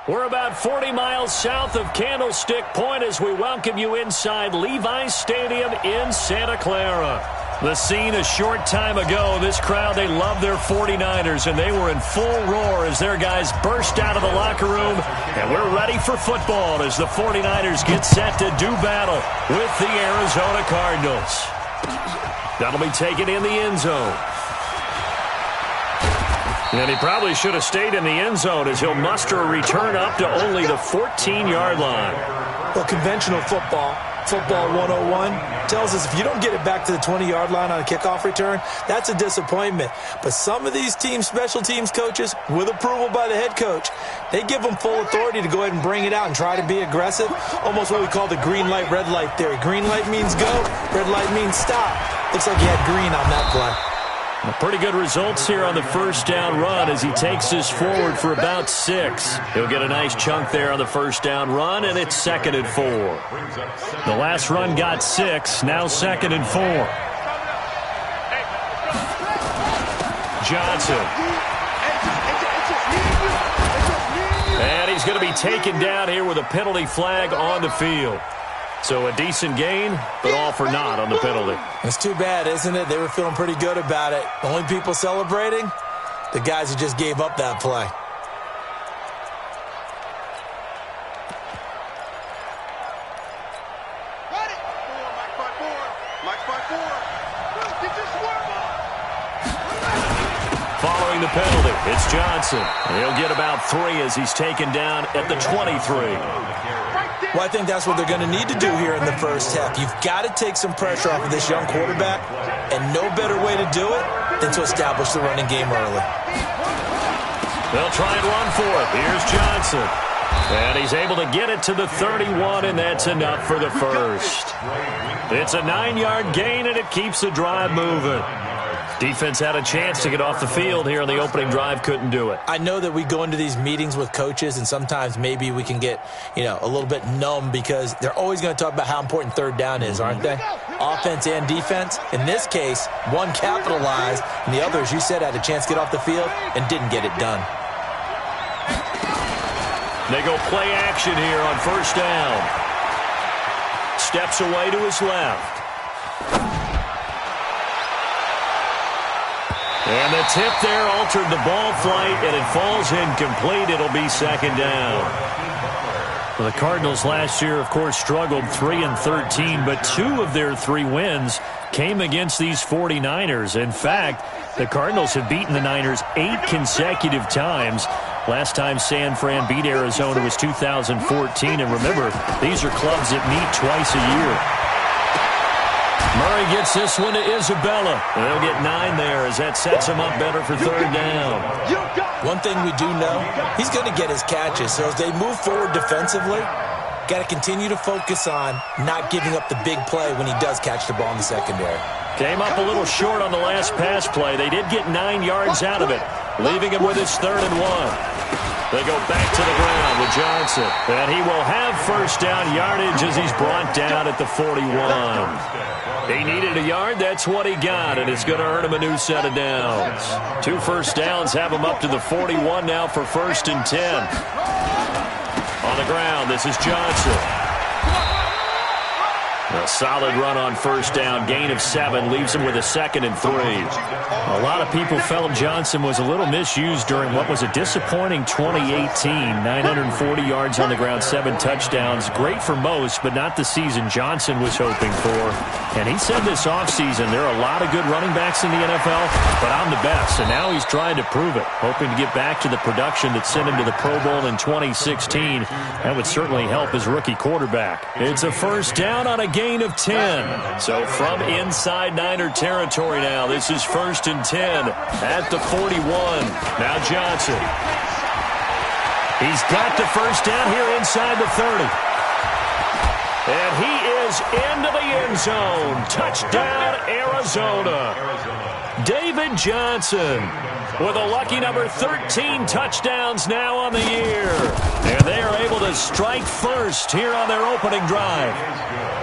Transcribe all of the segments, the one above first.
We're about 40 miles south of Candlestick Point as we welcome you inside Levi's Stadium in Santa Clara. The scene a short time ago, this crowd, they love their 49ers, and they were in full roar as their guys burst out of the locker room. And we're ready for football as the 49ers get set to do battle with the Arizona Cardinals. That'll be taken in the end zone. And he probably should have stayed in the end zone as he'll muster a return up to only the 14-yard line. Well, conventional football 101, tells us if you don't get it back to the 20-yard line on a kickoff return, that's a disappointment. But some of these special teams coaches, with approval by the head coach, they give them full authority to go ahead and bring it out and try to be aggressive. Almost what we call the green light, red light theory. Green light means go, red light means stop. Looks like he had green on that play. Pretty good results here on the first down run as he takes this forward for about 6. He'll get a nice chunk there on the first down run, and it's 2nd and 4. The last run got 6, now 2nd and 4. Johnson. And he's going to be taken down here with a penalty flag on the field. So a decent gain, but all for naught on the penalty. It's too bad, isn't it? They were feeling pretty good about it. The only people celebrating, the guys who just gave up that play. Following the penalty, it's Johnson. He'll get about 3 as he's taken down at the 23. Well, I think that's what they're going to need to do here in the first half. You've got to take some pressure off of this young quarterback, and no better way to do it than to establish the running game early. They'll try and run for it. Here's Johnson. And he's able to get it to the 31, and that's enough for the first. It's a 9-yard gain, and it keeps the drive moving. Defense had a chance to get off the field here on the opening drive, couldn't do it. I know that we go into these meetings with coaches, and sometimes maybe we can get, a little bit numb because they're always going to talk about how important third down is, aren't they? Offense and defense. In this case, one capitalized, and the other, as you said, had a chance to get off the field and didn't get it done. They go play action here on first down. Steps away to his left. And the tip there altered the ball flight, and it falls incomplete. It'll be 2nd down. Well, the Cardinals last year, of course, struggled 3-13, but 2 of their 3 wins came against these 49ers. In fact, the Cardinals have beaten the Niners 8 consecutive times. Last time San Fran beat Arizona was 2014, and remember, these are clubs that meet twice a year. Murray gets this one to Isabella. They'll get 9 there as that sets him up better for third down. One thing we do know, he's going to get his catches. So as they move forward defensively, got to continue to focus on not giving up the big play when he does catch the ball in the secondary. Came up a little short on the last pass play. They did get 9 yards out of it, leaving him with his 3rd and 1. They go back to the ground with Johnson. And he will have first down yardage as he's brought down at the 41. He needed a yard. That's what he got, and it's going to earn him a new set of downs. 2 first downs have him up to the 41 now for 1st and 10. On the ground, this is Johnson. A solid run on first down. Gain of 7 leaves him with a 2nd and 3. A lot of people felt Johnson was a little misused during what was a disappointing 2018. 940 yards on the ground, 7 touchdowns. Great for most, but not the season Johnson was hoping for. And he said this offseason, there are a lot of good running backs in the NFL, but I'm the best. And now he's trying to prove it, hoping to get back to the production that sent him to the Pro Bowl in 2016. That would certainly help his rookie quarterback. It's a first down on a gain of 10. So from inside Niner territory now, this is 1st and 10 at the 41. Now Johnson. He's got the first down here inside the 30. And he is into the end zone. Touchdown, Arizona. David Johnson with a lucky number 13 touchdowns now on the year. And they are able to strike first here on their opening drive.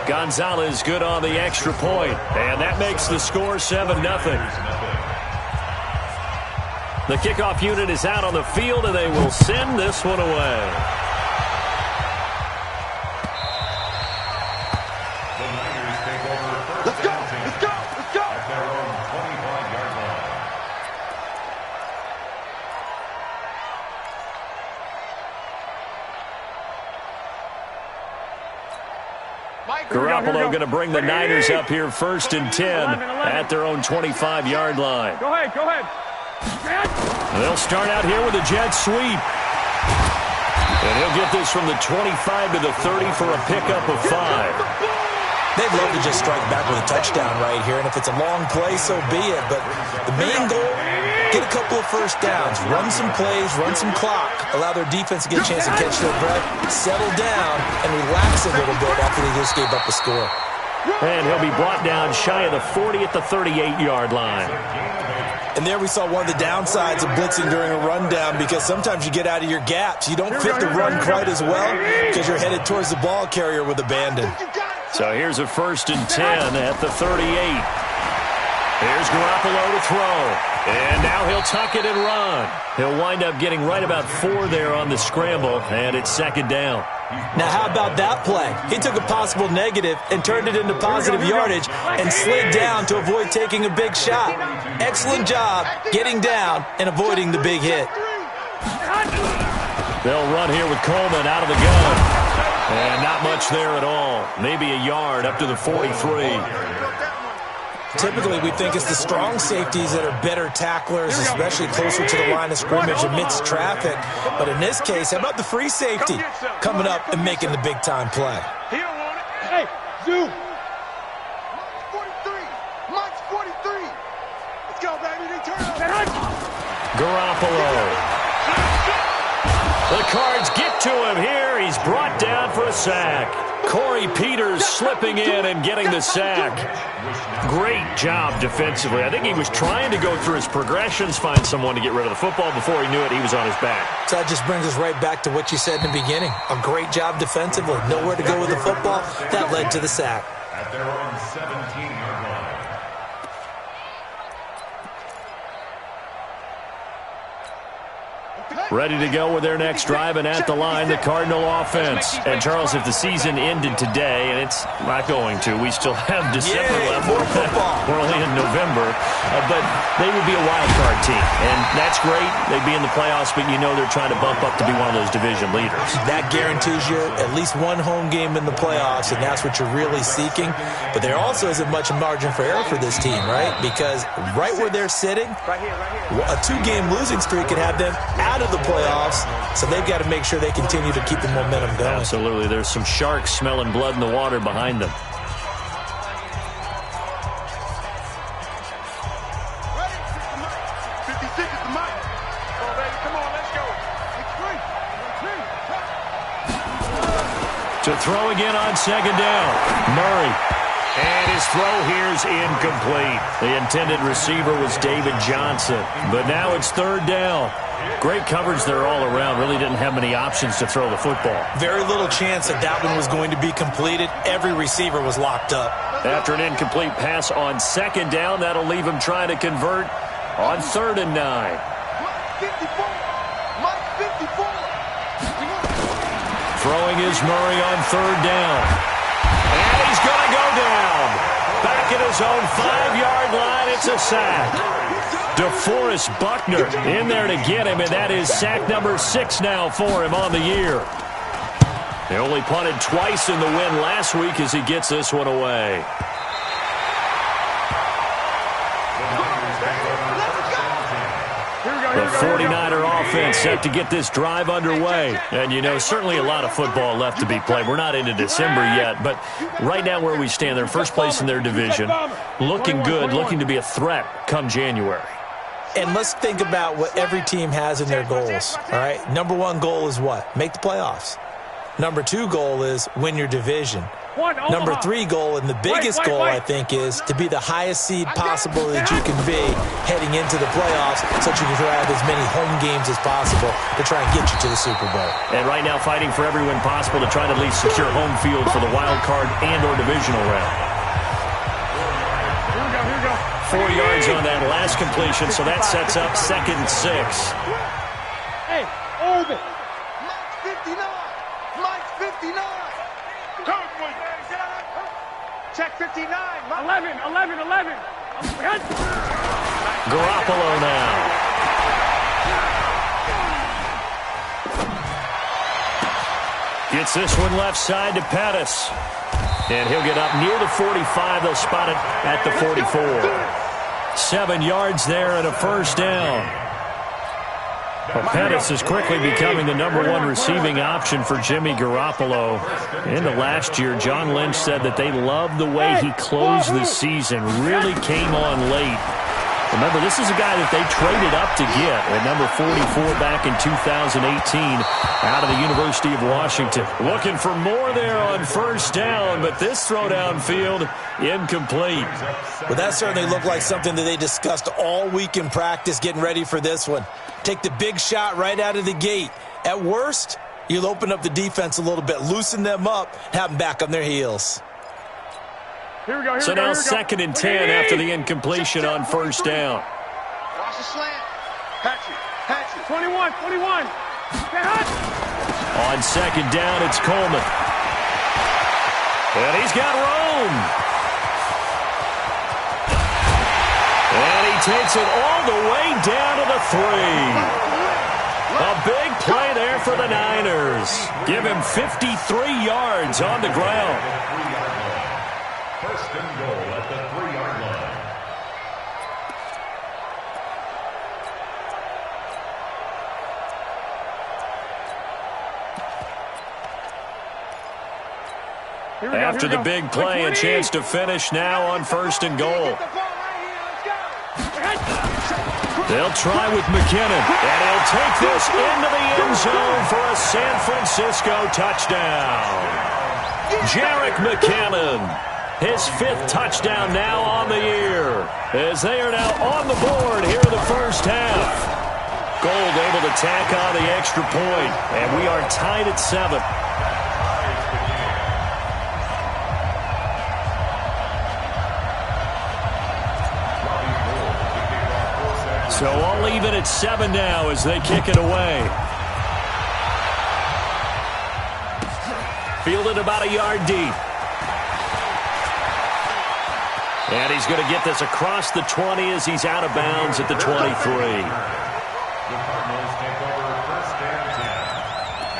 Gonzalez good on the extra point, and that makes the score 7-0. The kickoff unit is out on the field, and they will send this one away. Let's go! Let's go! Let's go! At their own 25-yard line. Garoppolo going to bring the Niners up here 1st and 10 at their own 25-yard line. Go ahead, go ahead. They'll start out here with a jet sweep. And he'll get this from the 25 to the 30 for a pickup of 5. They'd love to just strike back with a touchdown right here, and if it's a long play, so be it. But the main goal, get a couple of first downs, run some plays, run some clock, allow their defense to get a chance to catch their breath, settle down, and relax a little bit after they just gave up a score. And he'll be brought down shy of the 40 at the 38-yard line. And there we saw one of the downsides of blitzing during a rundown, because sometimes you get out of your gaps. You don't fit the run quite as well because you're headed towards the ball carrier with abandon. So here's a 1st and 10 at the 38. Here's Garoppolo to throw. And now he'll tuck it and run. He'll wind up getting right about 4 there on the scramble, and it's 2nd down. Now, how about that play? He took a possible negative and turned it into positive yardage and slid down to avoid taking a big shot. Excellent job getting down and avoiding the big hit. They'll run here with Coleman out of the gun. And not much there at all. Maybe a yard up to the 43. Typically, we think it's the strong safeties that are better tacklers, especially closer to the line of scrimmage amidst traffic. But in this case, how about the free safety coming up and making the big-time play? He don't want it. Hey, zoom. Mike's 43. Let's go, baby. They turn it. Garoppolo. The Cards get to him here. He's brought down for a sack. Corey Peters slipping in and getting the sack. Great job defensively. I think he was trying to go through his progressions, find someone to get rid of the football. Before he knew it, he was on his back. So that just brings us right back to what you said in the beginning. A great job defensively. Nowhere to go with the football. That led to the sack. At their own 17-yard line. Ready to go with their next drive, and at the line, the Cardinal offense. And, Charles, if the season ended today, and it's not going to, we still have December left. We're only in November. But they would be a wild card team, and that's great. They'd be in the playoffs, but you know they're trying to bump up to be one of those division leaders. That guarantees you at least one home game in the playoffs, and that's what you're really seeking. But there also isn't much margin for error for this team, right? Because right where they're sitting, a 2-game losing streak could have them out of the playoffs, so they've got to make sure they continue to keep the momentum going. Absolutely. There's some sharks smelling blood in the water behind them. To throw again on 2nd down. Murray. And his throw here is incomplete. The intended receiver was David Johnson. But now it's 3rd down. Great coverage there all around. Really didn't have many options to throw the football. Very little chance that that one was going to be completed. Every receiver was locked up. After an incomplete pass on 2nd down, that'll leave him trying to convert on 3rd and 9. Throwing is Murray on 3rd down. And he's going to go down. Back at his own 5-yard line, it's a sack. DeForest Buckner in there to get him, and that is sack number 6 now for him on the year. They only punted twice in the win last week as he gets this one away. The 49er offense set to get this drive underway. And, you know, certainly a lot of football left to be played. We're not into December yet, but right now where we stand, they're first place in their division, looking good, looking to be a threat come January. And let's think about what every team has in their goals, all right? Number 1 goal is what? Make the playoffs. Number 2 goal is win your division. Number 3 goal, and the biggest goal, I think, is to be the highest seed possible that you can be heading into the playoffs so that you can have as many home games as possible to try and get you to the Super Bowl. And right now fighting for every win possible to try to at least secure home field for the wild card and or divisional round. 4 yards on that last first completion, so that sets up 2nd and 6. Hey, orbit. Mike's 59. Mike's 59. Check 59. 11. Garoppolo now. Gets this one left side to Pettis. And he'll get up near the 45. They'll spot it at the 44. 7 yards there and a first down. Well, Pettis is quickly becoming the #1 receiving option for Jimmy Garoppolo. In the last year, John Lynch said that they loved the way he closed the season, really came on late. Remember, this is a guy that they traded up to get at number 44 back in 2018 out of the University of Washington. Looking for more there on first down, but this throw downfield incomplete. Well, that certainly looked like something that they discussed all week in practice getting ready for this one. Take the big shot right out of the gate. At worst, you'll open up the defense a little bit, loosen them up, have them back on their heels. Here we go. So now 2nd and 10 after the incompletion on first down. Watch the slant. Hatchet. 21. On 2nd down, it's Coleman. And he's got Rome. And he takes it all the way down to the 3. A big play there for the Niners. Give him 53 yards on the ground. First and goal at the 3-yard line. After the big play, a chance to finish now on 1st and goal. They'll try with McKinnon, and he'll take this into the end zone for a San Francisco touchdown. Jerick McKinnon. His 5th touchdown now on the year, as they are now on the board here in the first half. Gold able to tack on the extra point, and we are tied at 7. So I'll leave it at 7 now as they kick it away. Fielded about a yard deep. And he's going to get this across the 20 as he's out of bounds at the 23. The Cardinals take over 1st and 10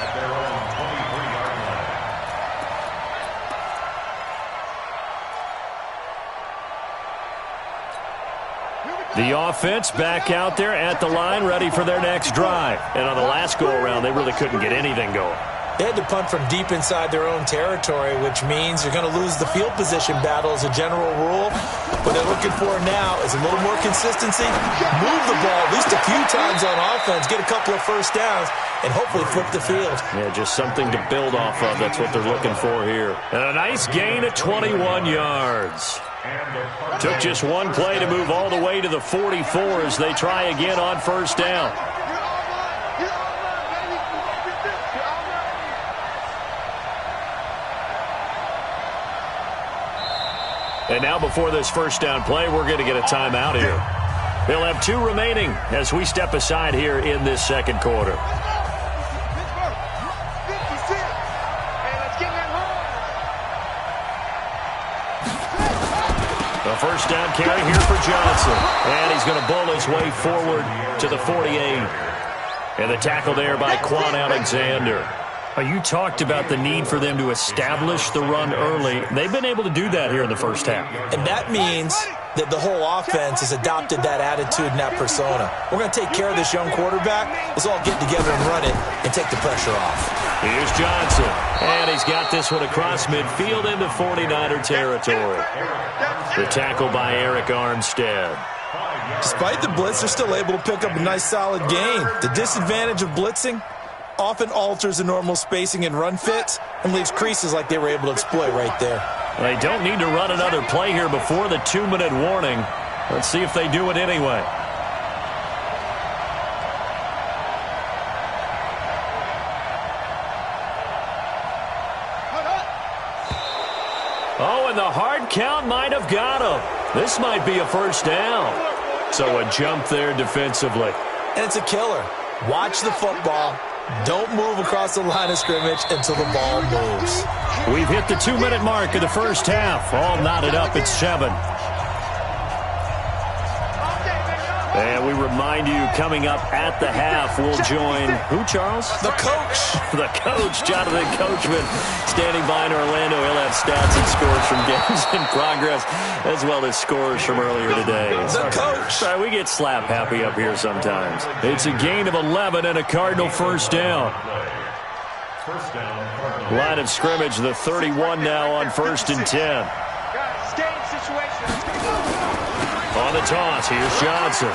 at their own 23-yard line. The offense back out there at the line, ready for their next drive. And on the last go-around, they really couldn't get anything going. They had to punt from deep inside their own territory, which means you're going to lose the field position battle as a general rule. What they're looking for now is a little more consistency, move the ball at least a few times on offense, get a couple of first downs, and hopefully flip the field. Yeah, just something to build off of. That's what they're looking for here. And a nice gain of 21 yards. Took just one play to move all the way to the 44 as they try again on first down. And now before this first down play, we're going to get a timeout here. They'll have 2 remaining as we step aside here in this second quarter. The first down carry here for Johnson. And he's going to bull his way forward to the 48. And the tackle there by Quan Alexander. You talked about the need for them to establish the run early. They've been able to do that here in the first half. And that means that the whole offense has adopted that attitude and that persona. We're going to take care of this young quarterback. Let's all get together and run it and take the pressure off. Here's Johnson. And he's got this one across midfield into 49er territory. The tackle by Eric Armstead. Despite the blitz, they're still able to pick up a nice solid gain. The disadvantage of blitzing often alters the normal spacing and run fits and leaves creases like they were able to exploit right there. They don't need to run another play here before the 2-minute warning. Let's see if they do it anyway. Oh, and the hard count might have got him. This might be a first down. So a jump there defensively. And it's a killer. Watch the football. Don't move across the line of scrimmage until the ball moves. We've hit the 2-minute mark of the first half. All knotted up at 7. And we remind you, coming up at the half, we'll join who, Charles? The coach. The coach, Jonathan Coachman, standing by in Orlando. He'll have stats and scores from games in progress, as well as scores from earlier today. The coach. Sorry, we get slap happy up here sometimes. It's a gain of 11 and a Cardinal first down. Line of scrimmage, the 31 now on 1st and 10. On the toss, here's Johnson.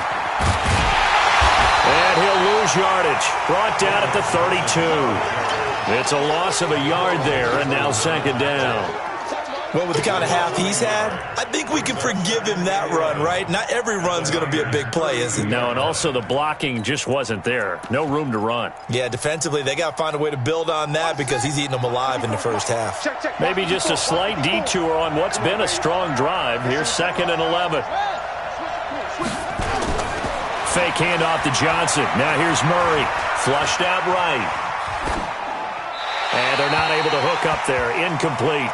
And he'll lose yardage. Brought down at the 32. It's a loss of a yard there, and now 2nd down. Well, with the kind of half he's had, I think we can forgive him that run, right? Not every run's going to be a big play, is it? No, and also the blocking just wasn't there. No room to run. Yeah, defensively, they got to find a way to build on that because he's eating them alive in the first half. Maybe just a slight detour on what's been a strong drive. Here's 2nd and 11. Fake handoff to Johnson. Now here's Murray. Flushed out right. And they're not able to hook up there. Incomplete.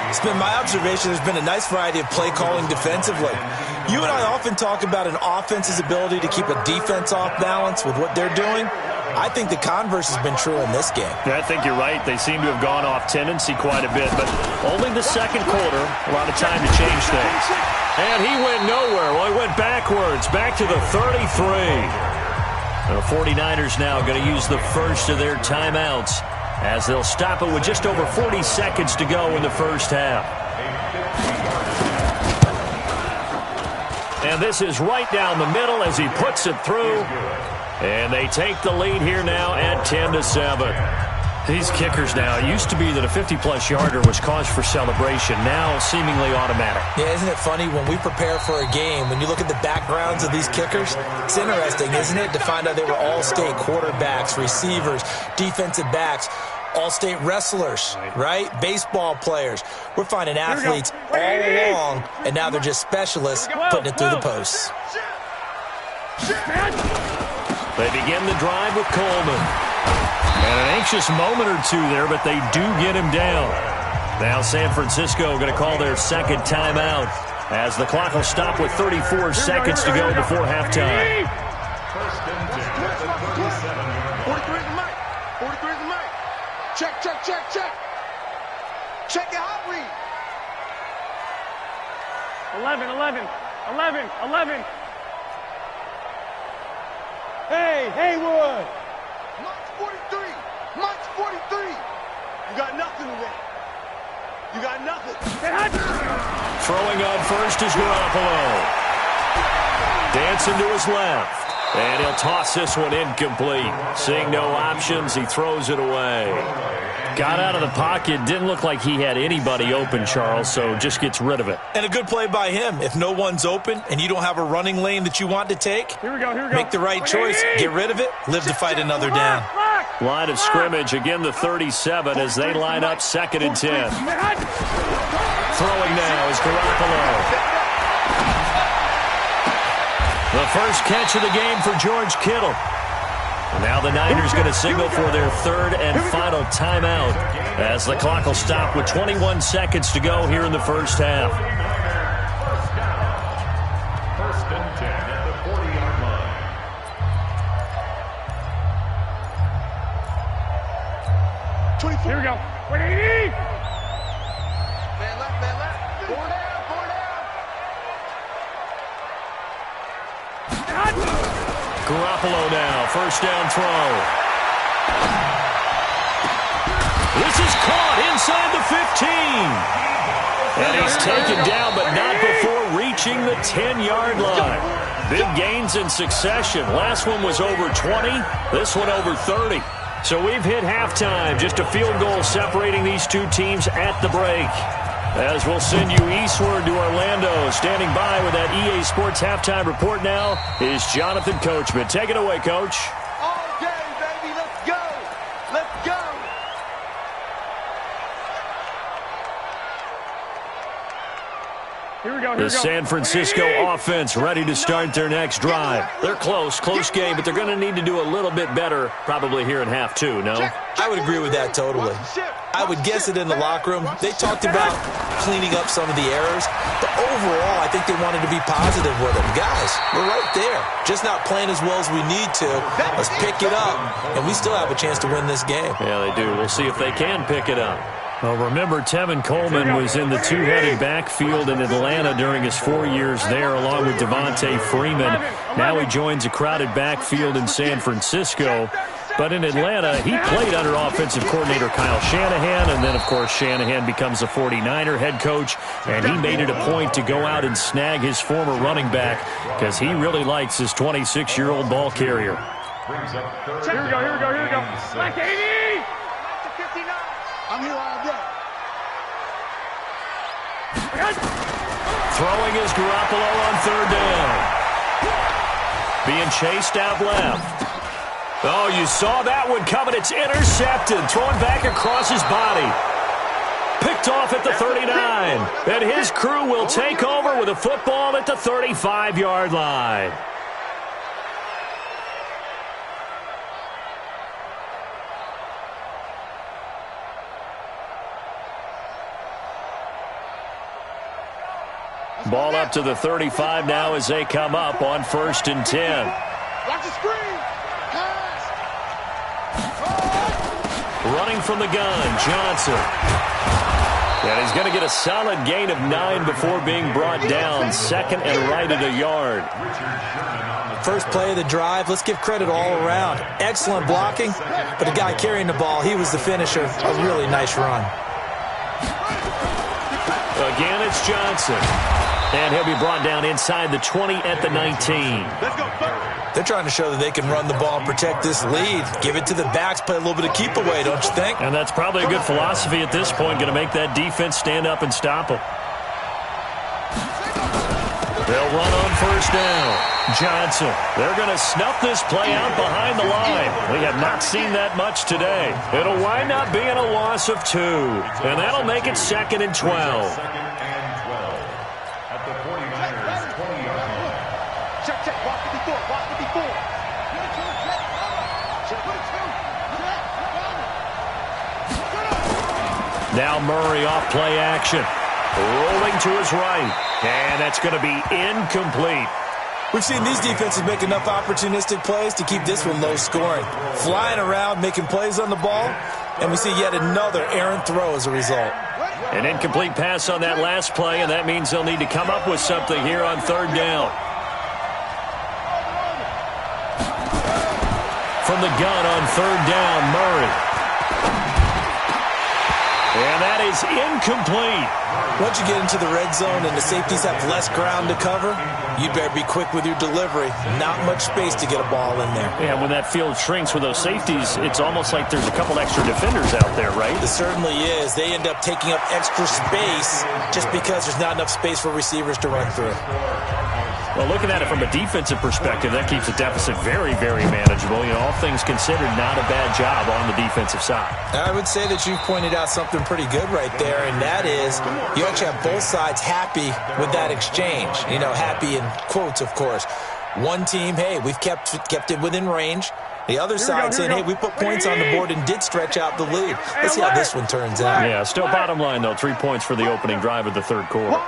It's been my observation there's been a nice variety of play calling defensively. You and I often talk about an offense's ability to keep a defense off balance with what they're doing. I think the converse has been true in this game. Yeah, I think you're right. They seem to have gone off tendency quite a bit, but only the 2nd quarter. A lot of time to change things. And he went nowhere. Well, he went backwards, back to the 33. The 49ers now going to use the first of their timeouts as they'll stop it with just over 40 seconds to go in the first half. And this is right down the middle as he puts it through. And they take the lead here now at 10-7. These kickers now, it used to be that a 50-plus yarder was cause for celebration. Now seemingly automatic. Yeah, isn't it funny when we prepare for a game, when you look at the backgrounds of these kickers, it's interesting, isn't it, to find out they were all-state quarterbacks, receivers, defensive backs, all-state wrestlers, right? Baseball players. We're finding athletes all along, and now they're just specialists putting it through the posts. They begin the drive with Coleman. And an anxious moment or two there, but they do get him down. Now San Francisco going to call their 2nd timeout as the clock will stop with 34 seconds to go before halftime. 43 is the mic. 43 is the mic. Check, check, check, check. Check your hot read. 11, 11, 11, 11. Hey, Haywood. Mike's 43. Mike's 43. You got nothing today. You got nothing. Throwing on first is Garoppolo. Dancing to his left. And he'll toss this one incomplete. Seeing no options, he throws it away. Got out of the pocket. Didn't look like he had anybody open, Charles, so just gets rid of it. And a good play by him. If no one's open and you don't have a running lane that you want to take, Here we go. make the right choice. Get rid of it. Live to fight another down. Line of scrimmage, again the 37 as they line up 2nd and 10. Throwing now is Garoppolo. The first catch of the game for George Kittle. Now the Niners going to signal for their 3rd and final timeout as the clock will stop with 21 seconds to go here in the first half. 1st and 10 at the 40-yard line. Here we go. Man left, man left. 4 down, 4 down. Garoppolo now, first down throw. This is caught inside the 15. And he's taken down, but not before reaching the 10-yard line. Big gains in succession. Last one was over 20. This one over 30. So we've hit halftime. Just a field goal separating these two teams at the break. As we'll send you eastward to Orlando. Standing by with that EA Sports halftime report now is Jonathan Coachman. Take it away, Coach. All day, baby. Let's go. Let's go. The San Francisco offense ready to start their next drive. They're close game, but they're going to need to do a little bit better probably here in half two, no? I would agree with that totally. I would guess it in the locker room. They talked about cleaning up some of the errors, but overall, I think they wanted to be positive with them. Guys, we're right there. Just not playing as well as we need to. Let's pick it up, and we still have a chance to win this game. Yeah, they do. We'll see if they can pick it up. Well, remember, Tevin Coleman was in the two-headed backfield in Atlanta during his 4 years there, along with Devontae Freeman. Now he joins a crowded backfield in San Francisco. But in Atlanta, he played under offensive coordinator Kyle Shanahan, and then, of course, Shanahan becomes a 49er head coach, and he made it a point to go out and snag his former running back because he really likes his 26-year-old ball carrier. Here we go. Black 80! I'm here all day. Throwing is Garoppolo on third down. Being chased out left. Oh, you saw that one coming. It's intercepted. Throwing back across his body. Picked off at the 39. And his crew will take over with a football at the 35-yard line. Ball up to the 35 now as they come up on 1st and 10. Watch the screen. Pass. Running from the gun, Johnson. And he's going to get a solid gain of 9 before being brought down. Second and right at a yard. First play of the drive, let's give credit all around. Excellent blocking, but the guy carrying the ball, he was the finisher. A really nice run. Again, it's Johnson. And he'll be brought down inside the 20 at the 19. They're trying to show that they can run the ball and protect this lead. Give it to the backs, play a little bit of keep away, don't you think? And that's probably a good philosophy at this point, going to make that defense stand up and stop them. They'll run on 1st down. Johnson, they're going to snuff this play out behind the line. We have not seen that much today. It'll wind up being a loss of 2. And that'll make it 2nd and 12. Now Murray off play action. Rolling to his right. And that's going to be incomplete. We've seen these defenses make enough opportunistic plays to keep this one low scoring. Flying around, making plays on the ball, and we see yet another errant throw as a result. An incomplete pass on that last play, and that means they'll need to come up with something here on 3rd down. From the gun on 3rd down, Murray. And that is incomplete. Once you get into the red zone and the safeties have less ground to cover, you better be quick with your delivery. Not much space to get a ball in there. Yeah, when that field shrinks with those safeties, it's almost like there's a couple extra defenders out there, right? It certainly is. They end up taking up extra space just because there's not enough space for receivers to run through. Well, looking at it from a defensive perspective, that keeps the deficit very, very manageable. You know, all things considered, not a bad job on the defensive side. I would say that you've pointed out something pretty good right there, and that is you actually have both sides happy with that exchange. You know, happy in quotes, of course. One team, hey, we've kept it within range. The other side saying, hey, we put points on the board and did stretch out the lead. Let's see how this one turns out. Yeah, still bottom line, though. 3 points for the opening drive of the 3rd quarter.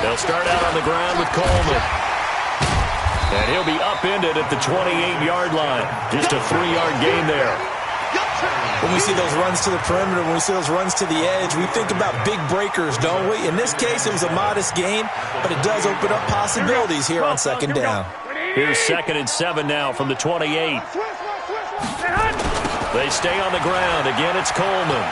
They'll start out on the ground with Coleman. And he'll be upended at the 28-yard line. Just a 3-yard gain there. When we see those runs to the perimeter, when we see those runs to the edge, we think about big breakers, don't we? In this case, it was a modest gain, but it does open up possibilities here on 2nd down. Here's 2nd and 7 now from the 28. They stay on the ground. Again, it's Coleman.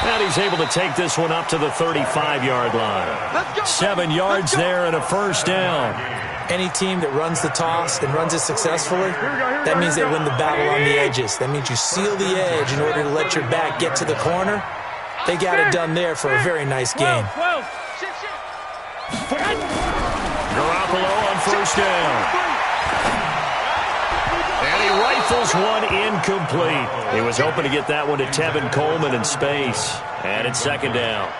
And he's able to take this one up to the 35-yard line. 7 yards there and a 1st down. Any team that runs the toss and runs it successfully, that means they win the battle on the edges. That means you seal the edge in order to let your back get to the corner. They got it done there for a very nice gain. Garoppolo on 1st down. And he right Rifles one incomplete. He was hoping to get that one to Tevin Coleman in space. And it's second down.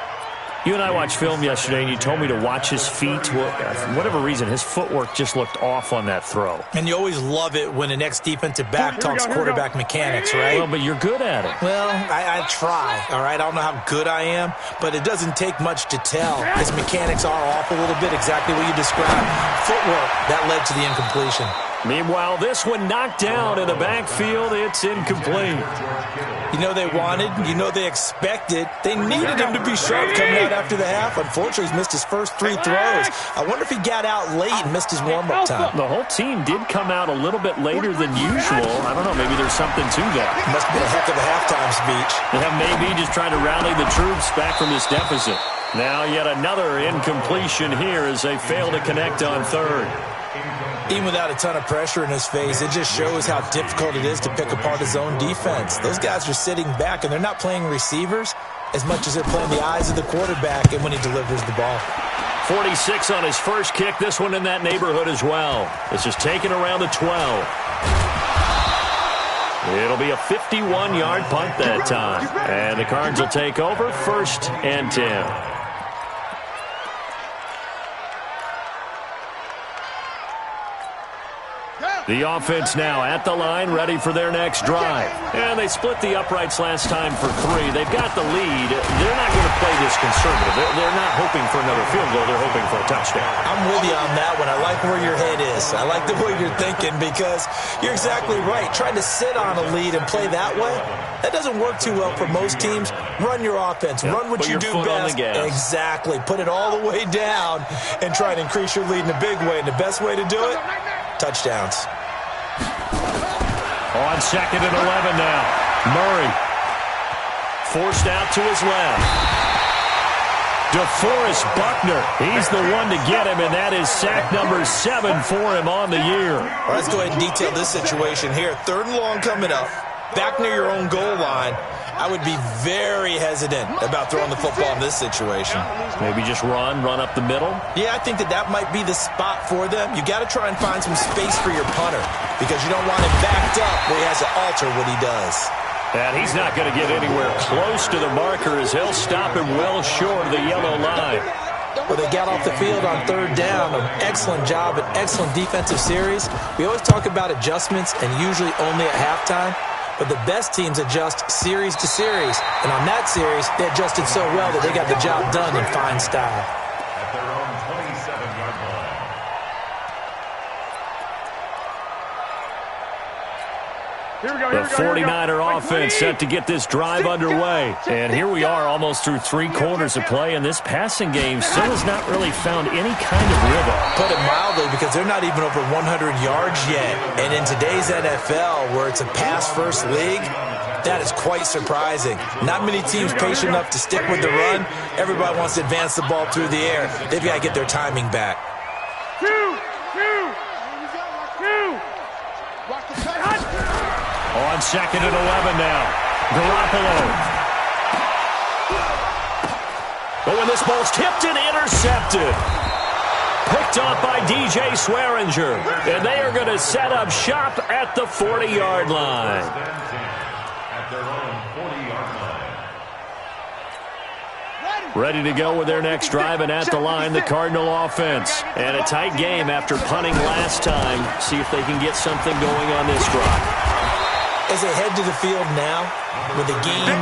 You and I watched film yesterday, and you told me to watch his feet. Well, for whatever reason, his footwork just looked off on that throw. And you always love it when the next defensive back talks quarterback mechanics, right? Well, but you're good at it. Well, I try, all right? I don't know how good I am, but it doesn't take much to tell. His mechanics are off a little bit, exactly what you described. Footwork, that led to the incompletion. Meanwhile, this one knocked down in the backfield. It's incomplete. You know they wanted, you know they expected. They needed him to be sharp coming out after the half. Unfortunately, he's missed his first 3 throws. I wonder if he got out late and missed his warm-up time. The whole team did come out a little bit later than usual. I don't know, maybe there's something to that. Must have been a heck of a halftime speech. Yeah, maybe just trying to rally the troops back from this deficit. Now yet another incompletion here as they fail to connect on third. Even without a ton of pressure in his face, it just shows how difficult it is to pick apart his own defense. Those guys are sitting back, and they're not playing receivers as much as they're playing the eyes of the quarterback and when he delivers the ball. 46 on his first kick. This one in that neighborhood as well. This is taken around the 12. It'll be a 51-yard punt that time. And the Cards will take over 1st and 10. The offense now at the line, ready for their next drive. And they split the uprights last time for 3. They've got the lead. They're not going to play this conservative. They're not hoping for another field goal. They're hoping for a touchdown. I'm with you on that one. I like where your head is. I like the way you're thinking because you're exactly right. Trying to sit on a lead and play that way, that doesn't work too well for most teams. Run your offense. Yep. Run what Put you your do foot on best. the gas. Exactly. Put it all the way down and try to increase your lead in a big way. And the best way to do it, touchdowns. On 2nd and 11 now. Murray forced out to his left. DeForest Buckner, he's the one to get him, and that is sack number 7 for him on the year. All right, let's go ahead and detail this situation here. 3rd and long coming up. Back near your own goal line. I would be very hesitant about throwing the football in this situation. Maybe just run up the middle? Yeah, I think that might be the spot for them. You got to try and find some space for your punter because you don't want him backed up where he has to alter what he does. And he's not going to get anywhere close to the marker as he'll stop him well short of the yellow line. Well, they got off the field on 3rd down. An excellent job, an excellent defensive series. We always talk about adjustments and usually only at halftime. But the best teams adjust series to series. And on that series, they adjusted so well that they got the job done in fine style. At their own 27-yard line. The 49er offense set to get this drive underway. And here we are almost through 3 quarters of play, and this passing game still has not really found any kind of rhythm. Put it mildly, because they're not even over 100 yards yet. And in today's NFL, where it's a pass-first league, that is quite surprising. Not many teams patient enough to stick with the run. Everybody wants to advance the ball through the air. They've got to get their timing back. On 2nd and 11 now. Garoppolo. Oh, and this ball's tipped and intercepted. Picked off by DJ Swearinger. And they are going to set up shop at the 40-yard line. At their own 40-yard line. Ready to go with their next drive, and at the line, the Cardinal offense. And a tight game after punting last time. See if they can get something going on this drive. As they head to the field now, with the game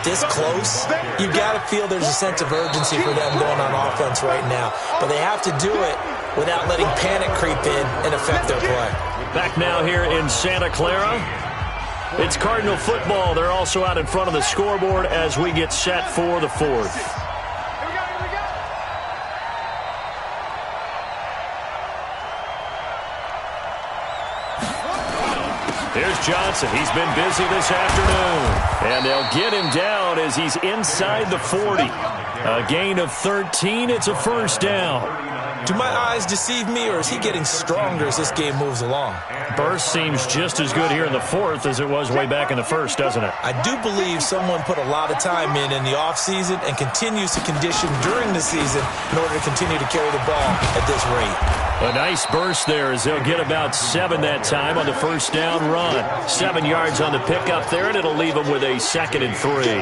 this close, you've got to feel there's a sense of urgency for them going on offense right now. But they have to do it without letting panic creep in and affect their play. Back now here in Santa Clara. It's Cardinal football. They're also out in front of the scoreboard as we get set for the 4th. Here's Johnson. He's been busy this afternoon. And they'll get him down as he's inside the 40. A gain of 13. It's a 1st down. Do my eyes deceive me, or is he getting stronger as this game moves along? Burst seems just as good here in the fourth as it was way back in the first, doesn't it? I do believe someone put a lot of time in the offseason and continues to condition during the season in order to continue to carry the ball at this rate. A nice burst there as they'll get about 7 that time on the first down run. 7 yards on the pickup there, and it'll leave them with a 2nd and 3.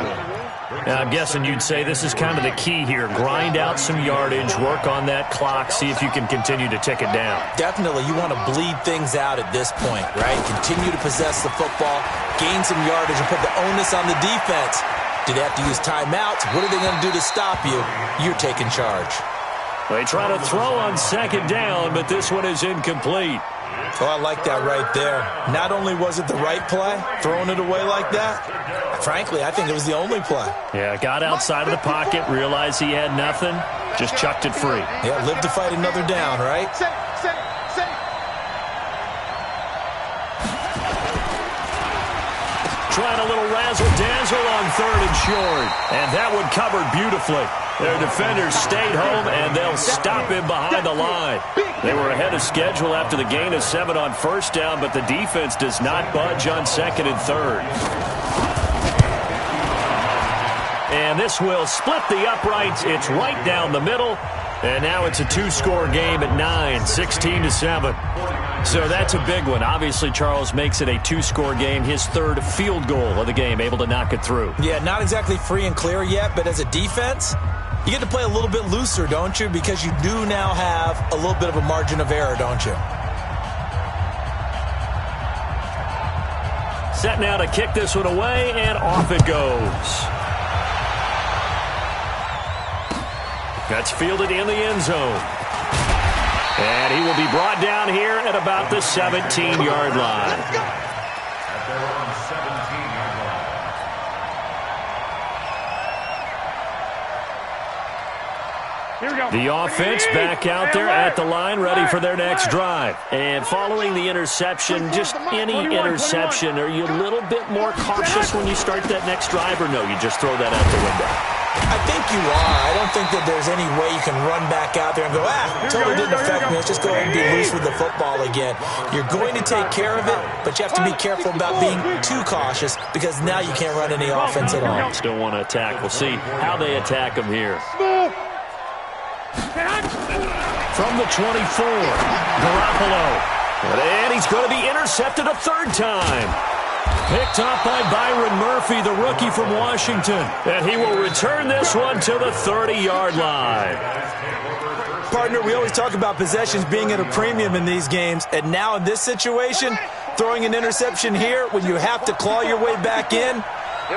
Now, I'm guessing you'd say this is kind of the key here. Grind out some yardage, work on that clock, see if you can continue to tick it down. Definitely. You want to bleed things out at this point, right? Continue to possess the football, gain some yardage, and put the onus on the defense. Do they have to use timeouts? What are they going to do to stop you? You're taking charge. They try to throw on 2nd down, but this one is incomplete. Oh, I like that right there. Not only was it the right play, throwing it away like that, frankly, I think it was the only play. Yeah, got outside of the pocket, realized he had nothing, just chucked it free. Yeah, live to fight another down, right? Trying a little razzle-dazzle on 3rd and short. And that one covered beautifully. Their defenders stayed home, and they'll stop him behind the line. They were ahead of schedule after the gain of 7 on 1st down, but the defense does not budge on 2nd and 3rd. And this will split the uprights. It's right down the middle. And now it's a 2-score game at 9, 16-7. So that's a big one. Obviously, Charles makes it a 2-score game. His 3rd field goal of the game, able to knock it through. Yeah, not exactly free and clear yet, but as a defense, you get to play a little bit looser, don't you? Because you do now have a little bit of a margin of error, don't you? Set now to kick this one away, and off it goes. That's fielded in the end zone. And he will be brought down here at about the 17-yard line. At their own 17-yard line. Here we go. The offense back out there at the line, ready for their next drive. And following the interception, just any interception, are you a little bit more cautious when you start that next drive, or no, you just throw that out the window? I think you are. I don't think that there's any way you can run back out there and go, totally didn't affect me. Let's just go ahead and be loose with the football again. You're going to take care of it, but you have to be careful about being too cautious because now you can't run any offense at all. Still want to attack. We'll see how they attack him here. From the 24, Garoppolo. And he's going to be intercepted a 3rd time. Picked up by Byron Murphy, the rookie from Washington. And he will return this one to the 30-yard line. Partner, we always talk about possessions being at a premium in these games. And now in this situation, throwing an interception here when you have to claw your way back in,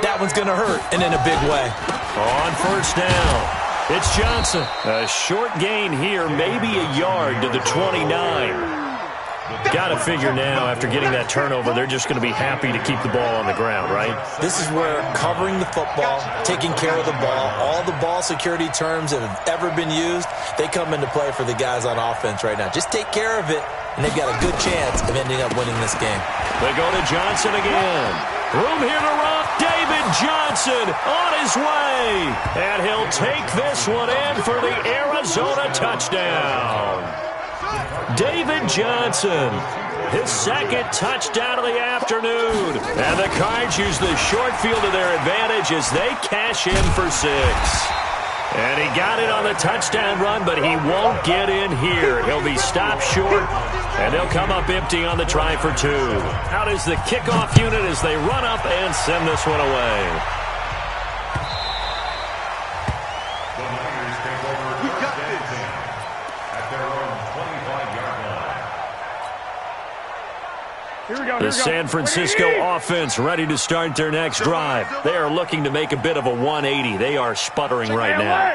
that one's going to hurt, and in a big way. On 1st down, it's Johnson. A short gain here, maybe a yard to the 29. Got to figure now, after getting that turnover, they're just going to be happy to keep the ball on the ground, right? This is where covering the football, taking care of the ball, all the ball security terms that have ever been used, they come into play for the guys on offense right now. Just take care of it, and they've got a good chance of ending up winning this game. They go to Johnson again. Room here to run. David Johnson on his way. And he'll take this one in for the Arizona touchdown. David Johnson, his 2nd touchdown of the afternoon. And the Cards use the short field to their advantage as they cash in for 6. And he got it on the touchdown run, but he won't get in here. He'll be stopped short, and they'll come up empty on the try for 2. Out is the kickoff unit as they run up and send this one away. The San Francisco offense ready to start their next drive. They are looking to make a bit of a 180. They are sputtering right now.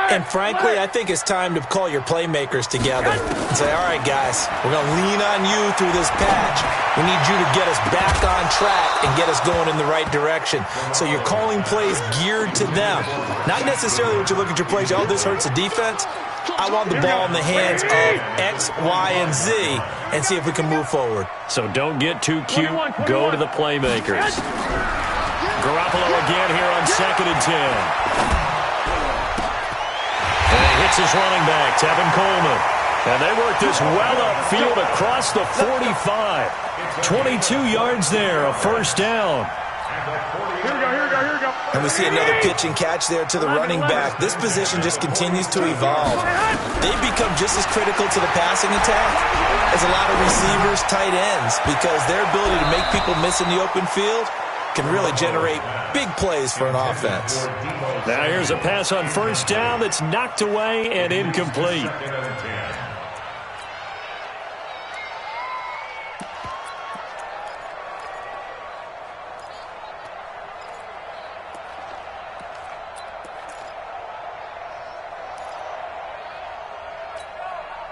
And frankly, I think it's time to call your playmakers together and say, all right, guys, we're going to lean on you through this patch. We need you to get us back on track and get us going in the right direction. So you're calling plays geared to them. Not necessarily what you look at your plays, oh, this hurts the defense. I want the ball in the hands of X, Y, and Z and see if we can move forward. So don't get too cute. Go to the playmakers. Garoppolo again here on 2nd and 10. And hits his running back, Tevin Coleman. And they work this well upfield across the 45. 22 yards there, a first down. Here we go. And we see another pitch and catch there to the running back. This position just continues to evolve. They become just as critical to the passing attack as a lot of receivers, tight ends, because their ability to make people miss in the open field can really generate big plays for an offense. Now here's a pass on first down that's knocked away and incomplete.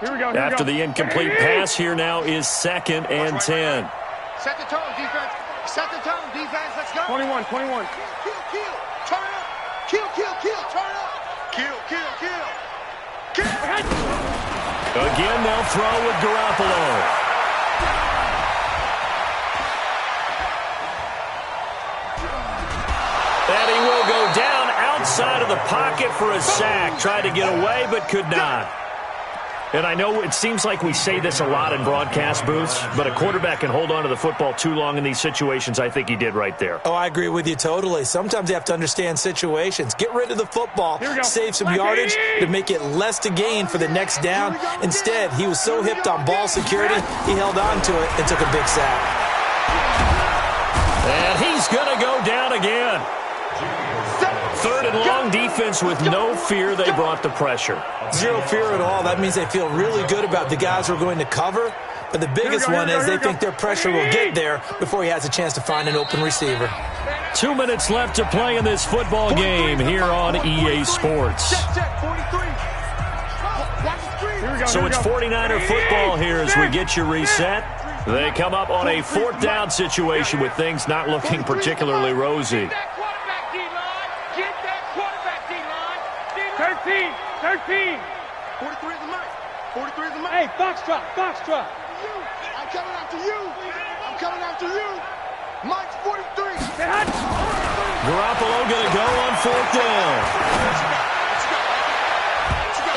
Here we go. After the incomplete pass, here now is 2nd and 10. Set the tone, defense. Set the tone, defense. Let's go. 21. Kill. Turn up. Kill. Turn up. Kill. Again, they'll throw with Garoppolo. And he will go down outside of the pocket for a sack. Tried to get away, but could not. And I know it seems like we say this a lot in broadcast booths, but a quarterback can hold on to the football too long in these situations. I think he did right there. Oh, I agree with you totally. Sometimes you have to understand situations. Get rid of the football, save some yardage to make it less to gain for the next down. Instead, he was so hipped on ball security, he held on to it and took a big sack. And he's going to go down again. 3rd and long, defense with no fear. They brought the pressure. Zero fear at all. That means they feel really good about the guys who are going to cover. But the biggest one is they think their pressure will get there before he has a chance to find an open receiver. 2 minutes left to play in this football game here on EA Sports. So it's 49er football here as we get you reset. They come up on a 4th down situation with things not looking particularly rosy. 13. 43 is the mic. 43 is the mic. Hey, Foxtrot. I'm coming after you. Mike's 43. Garoppolo going to go on 4th down.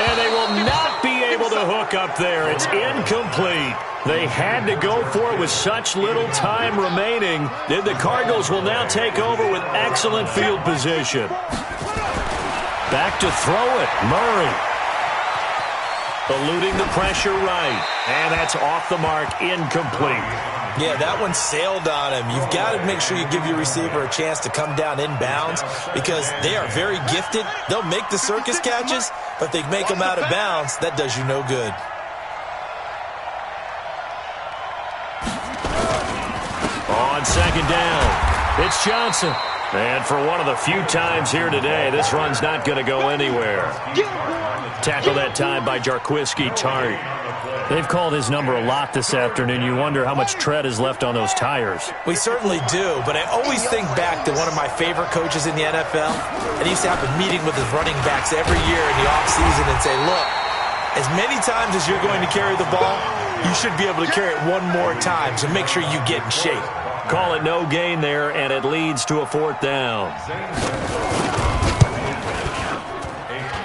And they will not be able to hook up there. It's incomplete. They had to go for it with such little time remaining. Then the Cardinals will now take over with excellent field position. Back to throw it, Murray. Eluding the pressure right. And that's off the mark, incomplete. Yeah, that one sailed on him. You've got to make sure you give your receiver a chance to come down inbounds because they are very gifted. They'll make the circus catches, but if they make them out of bounds, that does you no good. On 2nd down, it's Johnson. And for one of the few times here today, this run's not going to go anywhere. Tackled that time by Jarquiski Tart. They've called his number a lot this afternoon. You wonder how much tread is left on those tires. We certainly do, but I always think back to one of my favorite coaches in the NFL. And he used to have a meeting with his running backs every year in the offseason and say, look, as many times as you're going to carry the ball, you should be able to carry it one more time, so make sure you get in shape. Call it no gain there, and it leads to a 4th down.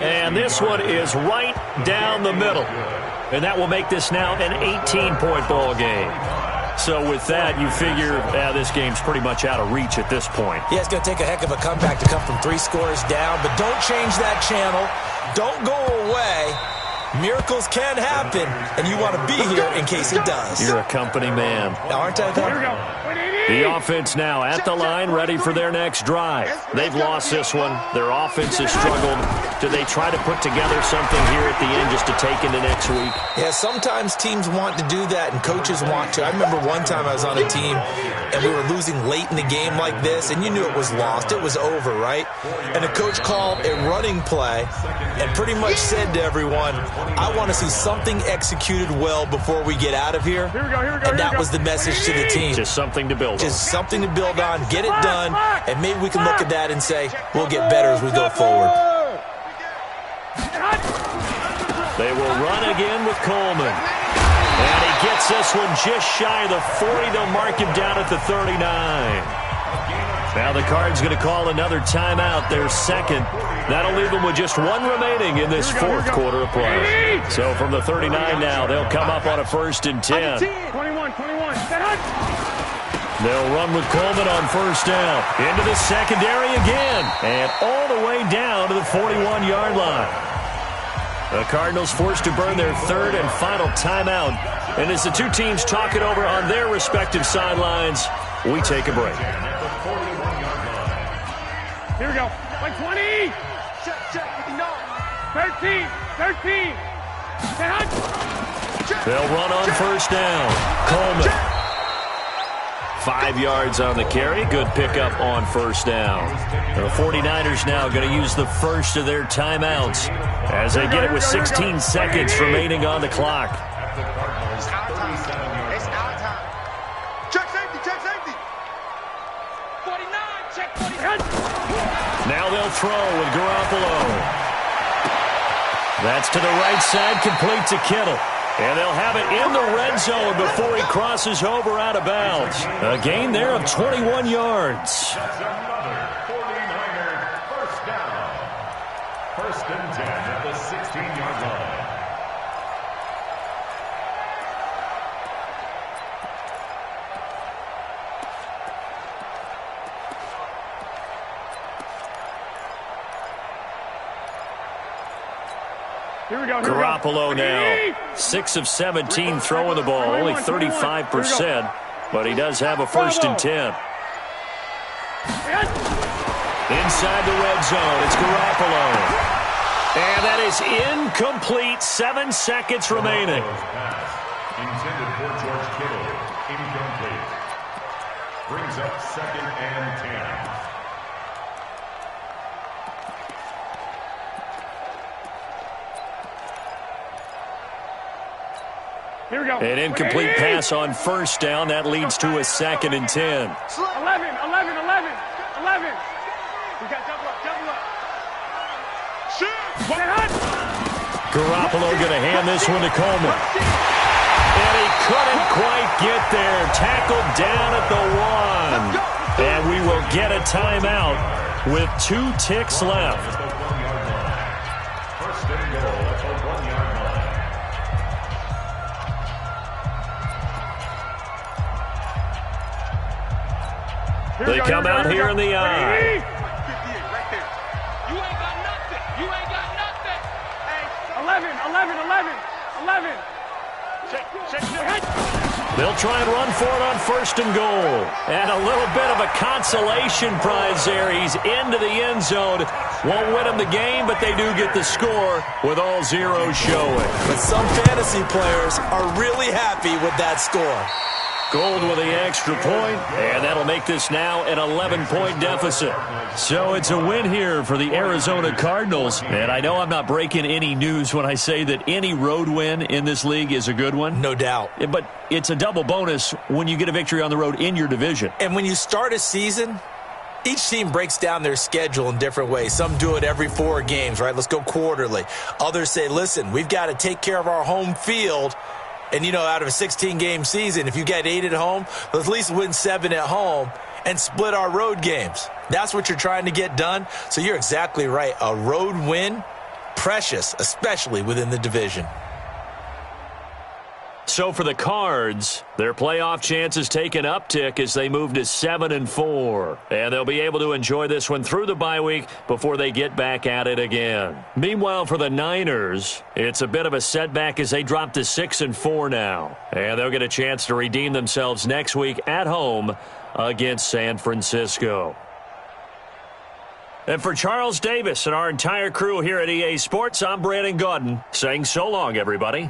And this one is right down the middle. And that will make this now an 18-point ball game. So with that, you figure this game's pretty much out of reach at this point. Yeah, it's going to take a heck of a comeback to come from 3 scores down, but don't change that channel. Don't go away. Miracles can happen, and you want to be here in case it does. You're a company man. Now, aren't I, though? Here we go. The offense now at the line, ready for their next drive. They've lost this one. Their offense has struggled. Do they try to put together something here at the end just to take into next week? Yeah, sometimes teams want to do that, and coaches want to. I remember one time I was on a team, and we were losing late in the game like this, and you knew it was lost. It was over, right? And the coach called a running play and pretty much said to everyone, I want to see something executed well before we get out of here. Here we go. And that was the message to the team. Just something to build on. Just something to build on, get it done, and maybe we can look at that and say, we'll get better as we go forward. They will run again with Coleman. And he gets this one just shy of the 40. They'll mark him down at the 39. Now the Cards going to call another timeout, their second. That'll leave them with just one remaining in this fourth quarter of play. So from the 39 now, they'll come up on a 1st and 10. 21. They'll run with Coleman on 1st down. Into the secondary again. And all the way down to the 41-yard line. The Cardinals forced to burn their 3rd and final timeout. And as the two teams talk it over on their respective sidelines, we take a break. Here we go. 20. Check, 13. They'll run on 1st down. Coleman. 5 yards on the carry. Good pickup on 1st down. The 49ers now going to use the first of their timeouts as they get it with 16 seconds remaining on the clock. It's our time. Check safety. 49. Check 49. Now they'll throw with Garoppolo. That's to the right side, complete to Kittle. And they'll have it in the red zone before he crosses over out of bounds. A gain there of 21 yards. That's another 49er first down. 1st and 10 at the 16-yard line. Here we go. Garoppolo now. 6 of 17 throwing the ball, only 35%. But he does have a 1st and 10. Inside the red zone, it's Garoppolo. And that is incomplete. 7 seconds remaining. Intended for George Kittle. Incomplete. Brings up 2nd and 10. Here we go. An incomplete pass on 1st down. That leads to a 2nd and 10. 11. We got double up. Shoot. Garoppolo going to hand this one to Coleman. And he couldn't quite get there. Tackled down at the 1. And we will get a timeout with 2 ticks left. 1st and goal at the 1-yard line. They come out here in the eye. 58 right there. You ain't got nothing. 11. Check. They'll try and run for it on 1st and goal. And a little bit of a consolation prize there. He's into the end zone. Won't win them the game, but they do get the score with all zeros showing. But some fantasy players are really happy with that score. Gold with the extra point, and that'll make this now an 11-point deficit. So it's a win here for the Arizona Cardinals. And I know I'm not breaking any news when I say that any road win in this league is a good one. No doubt. But it's a double bonus when you get a victory on the road in your division. And when you start a season, each team breaks down their schedule in different ways. Some do it every 4 games, right? Let's go quarterly. Others say, listen, we've got to take care of our home field. And, you know, out of a 16-game season, if you get 8 at home, let's at least win 7 at home and split our road games. That's what you're trying to get done. So you're exactly right. A road win, precious, especially within the division. So for the Cards, their playoff chances take an uptick as they move to 7-4. And they'll be able to enjoy this one through the bye week before they get back at it again. Meanwhile, for the Niners, it's a bit of a setback as they drop to 6-4 now. And they'll get a chance to redeem themselves next week at home against San Francisco. And for Charles Davis and our entire crew here at EA Sports, I'm Brandon Gaudin saying so long, everybody.